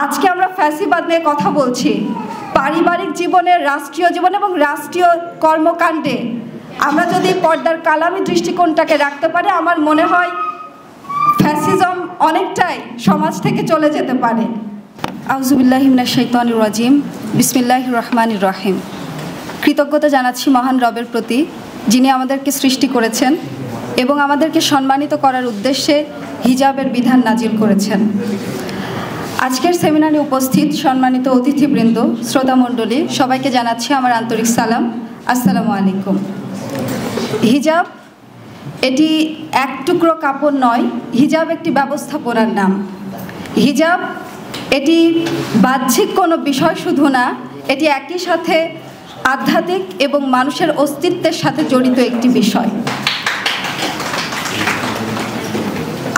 আজকে আমরা ফ্যাসিবাদ নিয়ে কথা বলছি। পারিবারিক জীবনে, রাষ্ট্রীয় জীবন এবং রাষ্ট্রীয় কর্মকাণ্ডে আমরা যদি পর্দার কালামি দৃষ্টিকোণটাকে রাখতে পারি, আমার মনে হয় ফ্যাসিজম অনেকটাই সমাজ থেকে চলে যেতে পারে। আউযুবিল্লাহি মিনাশ শাইতানির রাজিম, বিসমিল্লাহির রহমানির রহিম। কৃতজ্ঞতা জানাচ্ছি মহান রবের প্রতি, যিনি আমাদেরকে সৃষ্টি করেছেন এবং আমাদেরকে সম্মানিত করার উদ্দেশ্যে হিজাবের বিধান নাজিল করেছেন। আজকের সেমিনারে উপস্থিত সম্মানিত অতিথিবৃন্দ, শ্রোতামণ্ডলী, সবাইকে জানাচ্ছি আমার আন্তরিক সালাম। আসসালামু আলাইকুম। হিজাব এটি এক টুকরো কাপড় নয়, হিজাব একটি ব্যবস্থাপনার নাম। হিজাব এটি বাহ্যিক কোনো বিষয় শুধু না, এটি একই সাথে আধ্যাত্মিক এবং মানুষের অস্তিত্বের সাথে জড়িত একটি বিষয়।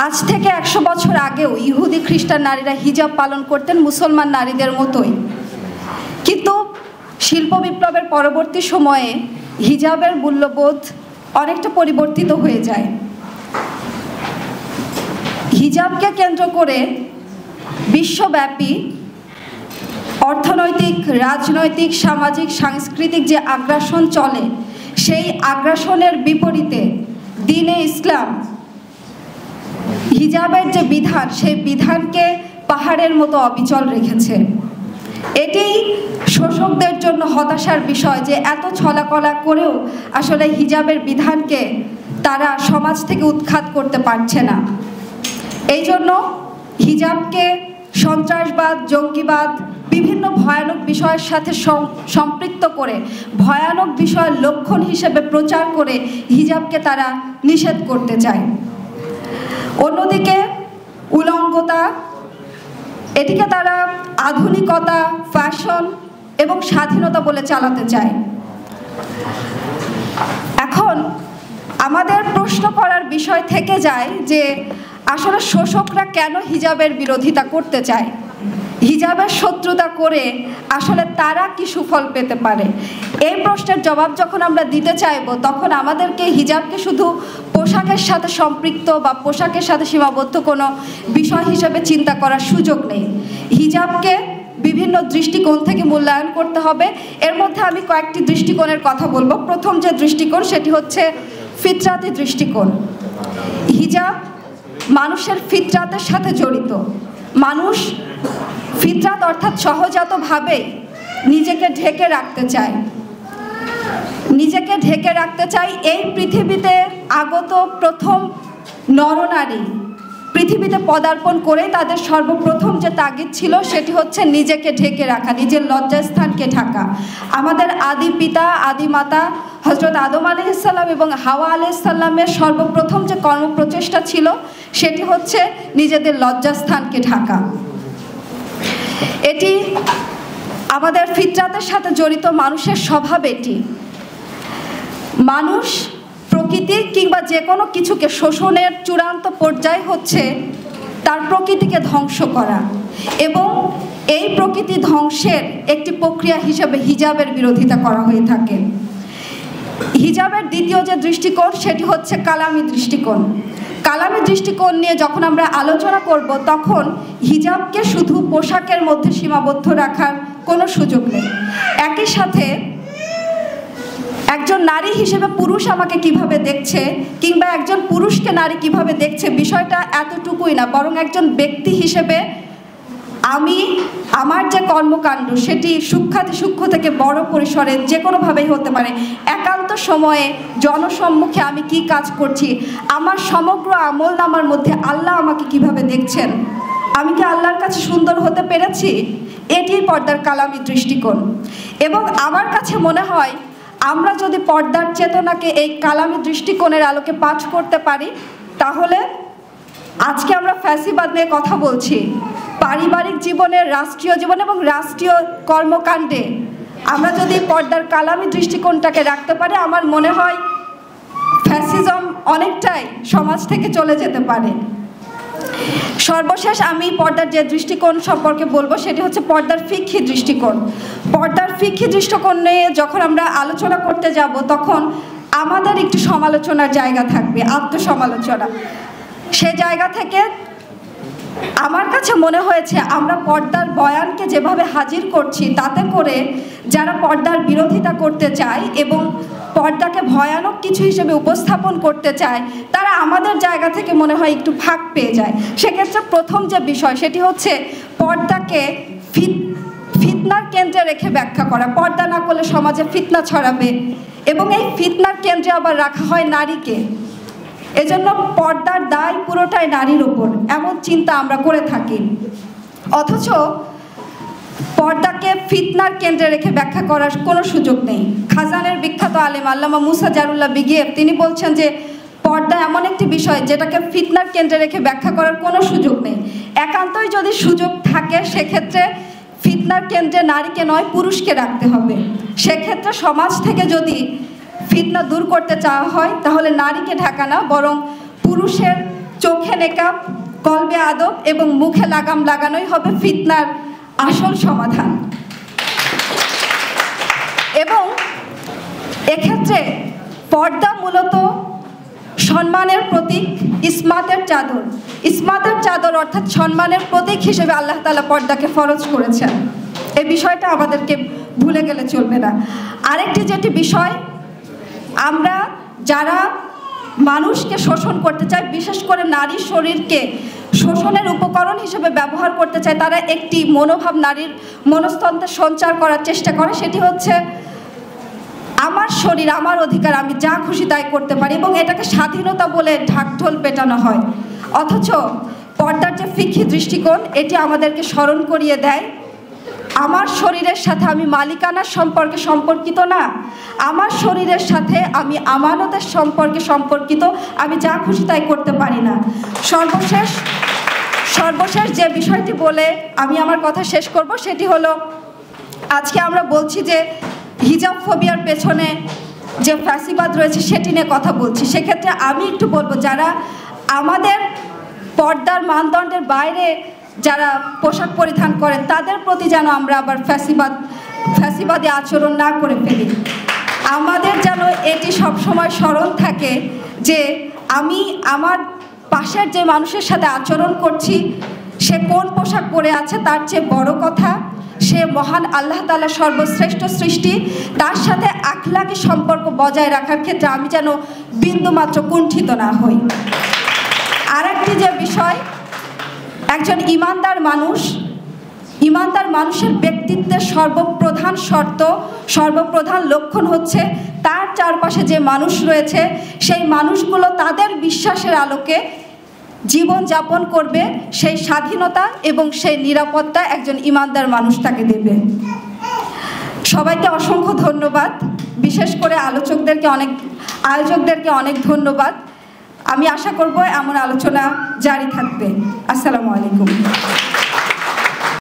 আজ থেকে 100 বছর আগেও ইহুদি খ্রিস্টান নারীরা হিজাব পালন করতেন মুসলমান নারীদের মতোই, কিন্তু শিল্প বিপ্লবের পরবর্তী সময়ে হিজাবের মূল্যবোধ অনেকটা পরিবর্তিত হয়ে যায়। হিজাবকে কেন্দ্র করে বিশ্বব্যাপী অর্থনৈতিক, রাজনৈতিক, সামাজিক, সাংস্কৃতিক যে আগ্রাসন চলে, সেই আগ্রাসনের বিপরীতে দ্বীনে ইসলাম হিজাবের যে বিধান, সেই বিধানকে পাহাড়ের মতো অবিচল রেখেছে। এটি শোষকদের জন্য হতাশার বিষয় যে এত ছলাকলা করেও আসলে হিজাবের বিধানকে তারা সমাজ থেকে উৎখাত করতে পারছে না। এই জন্য হিজাবকে সন্ত্রাসবাদ, জঙ্গিবাদ, বিভিন্ন ভয়ানক বিষয়ের সাথে সম্পৃক্ত করে ভয়ানক বিষয়ের লক্ষণ হিসেবে প্রচার করে হিজাবকে তারা নিষেধ করতে চায়। অন্যদিকে উলঙ্গতা, এটিকে তারা আধুনিকতা, ফ্যাশন এবং স্বাধীনতা বলে চালাতে চায়। এখন আমাদের প্রশ্ন করার বিষয় থেকে যায় যে আসলে শোষকরা কেন হিজাবের বিরোধিতা করতে চায়, হিজাবের শত্রুতা করে আসলে তারা কি সুফল পেতে পারে। এই প্রশ্নের জবাব যখন আমরা দিতে চাইব, তখন আমাদেরকে হিজাবকে শুধু পোশাকের সাথে সম্পৃক্ত বা পোশাকের সাথে সীমাবদ্ধ কোনো বিষয় হিসেবে চিন্তা করার সুযোগ নেই। হিজাবকে বিভিন্ন দৃষ্টিকোণ থেকে মূল্যায়ন করতে হবে। এর মধ্যে আমি কয়েকটি দৃষ্টিকোণের কথা বলবো। প্রথম যে দৃষ্টিকোণ, সেটি হচ্ছে ফিতরাতি দৃষ্টিকোণ। হিজাব মানুষের ফিতরাতের সাথে জড়িত। মানুষ ফিতরাত অর্থাৎ সহজাতভাবে নিজেকে ঢেকে রাখতে চায়, নিজেকে ঢেকে রাখতে চায়। এই পৃথিবীতে আগত প্রথম নরনারী পৃথিবীতে পদার্পণ করে তাদের সর্বপ্রথম যে তাগিদ ছিল, সেটি হচ্ছে নিজেকে ঢেকে রাখা, নিজের লজ্জাস্থানকে ঢাকা। আমাদের আদি পিতা, আদি মাতা হযরত আদম আলাইহিস সালাম এবং হাওয়া আলাইহিস সালামের সর্বপ্রথম যে কর্মপ্রচেষ্টা ছিল, সেটি হচ্ছে নিজেদের লজ্জাস্থানকে ঢাকা। এটি আমাদের ফিতরাতের সাথে জড়িত, মানুষের স্বভাব এটি। মানুষ প্রকৃতি কিংবা যে কোনো কিছুকে শোষণের চূড়ান্ত পর্যায় হচ্ছে তার প্রকৃতিকে ধ্বংস করা, এবং এই প্রকৃতি ধ্বংসের একটি প্রক্রিয়া হিসেবে হিজাবের বিরোধিতা করা হয়ে থাকে। হিজাবের দ্বিতীয় যে দৃষ্টিকোণ, সেটি হচ্ছে কালামি দৃষ্টিকোণ। কালামি দৃষ্টিকোণ নিয়ে যখন আমরা আলোচনা করব, তখন হিজাবকে শুধু পোশাকের মধ্যে সীমাবদ্ধ রাখার কোনো সুযোগ নেই। একই সাথে একজন নারী হিসেবে পুরুষ আমাকে কিভাবে দেখছে, কিংবা একজন পুরুষকে নারী কিভাবে দেখছে, বিষয়টা এতটুকুই না, বরং একজন ব্যক্তি হিসেবে আমি আমার যে কর্মকাণ্ড, সেটি সূক্ষ্ম থেকে বড় পরিসরে যে কোনোভাবেই হতে পারে। একান্ত সময়ে জনসম্মুখে আমি কি কাজ করছি, আমার সমগ্র আমলনামার মধ্যে আল্লাহ আমাকে কিভাবে দেখছেন, আমি কি আল্লাহর কাছে সুন্দর হতে পেরেছি, এটি পর্দার কালামি দৃষ্টিকোণ। এবং আমার কাছে মনে হয় আমরা যদি পর্দার চেতনাকে এই কালামি দৃষ্টিকোণের আলোকে পাঠ করতে পারি, তাহলে আজকে আমরা ফ্যাসিবাদ নিয়ে কথা বলছি। পারিবারিক জীবনে, রাষ্ট্রীয় জীবন এবং রাষ্ট্রীয় কর্মকাণ্ডে আমরা যদি পর্দার কালামি দৃষ্টিকোণটাকে রাখতে পারি, আমার মনে হয় ফ্যাসিজম অনেকটাই সমাজ থেকে চলে যেতে পারে। সর্বশেষ আমি পর্দার যে দৃষ্টিকোণ সম্পর্কে বলবো, সেটি হচ্ছে পর্দার ফিকহি দৃষ্টিকোণ। পর্দার ফিকহি দৃষ্টিকোণ নিয়ে যখন আমরা আলোচনা করতে যাব, তখন আমাদের একটি সমালোচনার জায়গা থাকবে, আত্মসমালোচনা। সে জায়গা থেকে আমার কাছে মনে হয়েছে আমরা পর্দার বয়ানকে যেভাবে হাজির করছি, তাতে করে যারা পর্দার বিরোধিতা করতে চায় এবং পর্দাকে ভয়ানক কিছু হিসেবে উপস্থাপন করতে চায়, তারা আমাদের জায়গা থেকে মনে হয় একটু ফাঁক পেয়ে যায়। সেক্ষেত্রে প্রথম যে বিষয়, সেটি হচ্ছে পর্দাকে ফিতনার কেন্দ্রে রেখে ব্যাখ্যা করা। পর্দা না করলে সমাজে ফিতনা ছড়াবে, এবং এই ফিতনার কেন্দ্রে আবার রাখা হয় নারীকে। এজন্য পর্দার দায় পুরোটাই নারীর ওপর, এমন চিন্তা আমরা করে থাকি। অথচ পর্দাকে ফিতনার কেন্দ্রে রেখে ব্যাখ্যা করার কোনো সুযোগ নেই। খাজানের বিখ্যাত আলেম আল্লামা মুসা জারুল্লাহ বিগিয়েব তিনি বলছেন যে পর্দা এমন একটি বিষয় যেটাকে ফিতনার কেন্দ্রে রেখে ব্যাখ্যা করার কোনো সুযোগ নেই। একান্তই যদি সুযোগ থাকে, সেক্ষেত্রে ফিতনার কেন্দ্রে নারীকে নয়, পুরুষকে রাখতে হবে। সেক্ষেত্রে সমাজ থেকে যদি ফিতনা দূর করতে চাওয়া হয়, তাহলে নারীকে ঢাকা না, বরং পুরুষের চোখে নেকাব, কলবে আদব এবং মুখে লাগাম লাগানোই হবে ফিতনার আসল সমাধান। এবং এক্ষেত্রে পর্দা মূলত সম্মানের প্রতীক, ইসমাতের চাদর। ইসমাতের চাদর অর্থাৎ সম্মানের প্রতীক হিসেবে আল্লাহ তাআলা পর্দাকে ফরজ করেছেন। এই বিষয়টা আমাদেরকে ভুলে গেলে চলবে না। আরেকটি যেটি বিষয়, আমরা যারা মানুষকে শোষণ করতে চাই, বিশেষ করে নারীর শরীরকে শোষণের উপকরণ হিসেবে ব্যবহার করতে চায়, তারা একটি মনোভাব নারীর মনস্তন্ত্রে সঞ্চার করার চেষ্টা করে। সেটি হচ্ছে আমার শরীর, আমার অধিকার, আমি যা খুশি তাই করতে পারি, এবং এটাকে স্বাধীনতা বলে ঢাকঢোল পেটানো হয়। অথচ পর্দার যে ফিকহি দৃষ্টিকোণ, এটি আমাদেরকে স্মরণ করিয়ে দেয় আমার শরীরের সাথে আমি মালিকানার সম্পর্কে সম্পর্কিত না, আমার শরীরের সাথে আমি আমানতের সম্পর্কে সম্পর্কিত, আমি যা খুশি তাই করতে পারি না। সর্বশেষ যে বিষয়টি বলে আমি আমার কথা শেষ করব, সেটি হলো আজকে আমরা বলছি যে হিজাব ফোবিয়ার পেছনে যে ফ্যাসিবাদ রয়েছে সেটি নিয়ে কথা বলছি। সেক্ষেত্রে আমি একটু বলবো, যারা আমাদের পর্দার মানদণ্ডের বাইরে যারা পোশাক পরিধান করেন, তাদের প্রতি যেন আমরা আবার ফ্যাসিবাদী আচরণ না করে ফেলি। আমাদের যেন এটি সবসময় স্মরণ থাকে যে আমি আমার পাশের যে মানুষের সাথে আচরণ করছি, সে কোন পোশাক পরে আছে তার চেয়ে বড় কথা, সে মহান আল্লাহ তাআলার সর্বশ্রেষ্ঠ সৃষ্টি, তার সাথে আখলাকি সম্পর্ক বজায় রাখার ক্ষেত্রে আমি যেন বিন্দুমাত্র কুণ্ঠিত না হই। আরেকটি যে বিষয়, একজন ইমানদার মানুষের ব্যক্তিত্বের সর্বপ্রধান শর্ত, সর্বপ্রধান লক্ষণ হচ্ছে তার চারপাশে যে মানুষ রয়েছে, সেই মানুষগুলো তাদের বিশ্বাসের আলোকে জীবন যাপন করবে। সেই স্বাধীনতা এবং সেই নিরাপত্তা একজন ইমানদার মানুষ তাকে দেবে। সবাইকে অসংখ্য ধন্যবাদ, বিশেষ করে আয়োজকদেরকে অনেক ধন্যবাদ। আমি আশা করব এমন আলোচনা জারি থাকবে। আসসালামু আলাইকুম।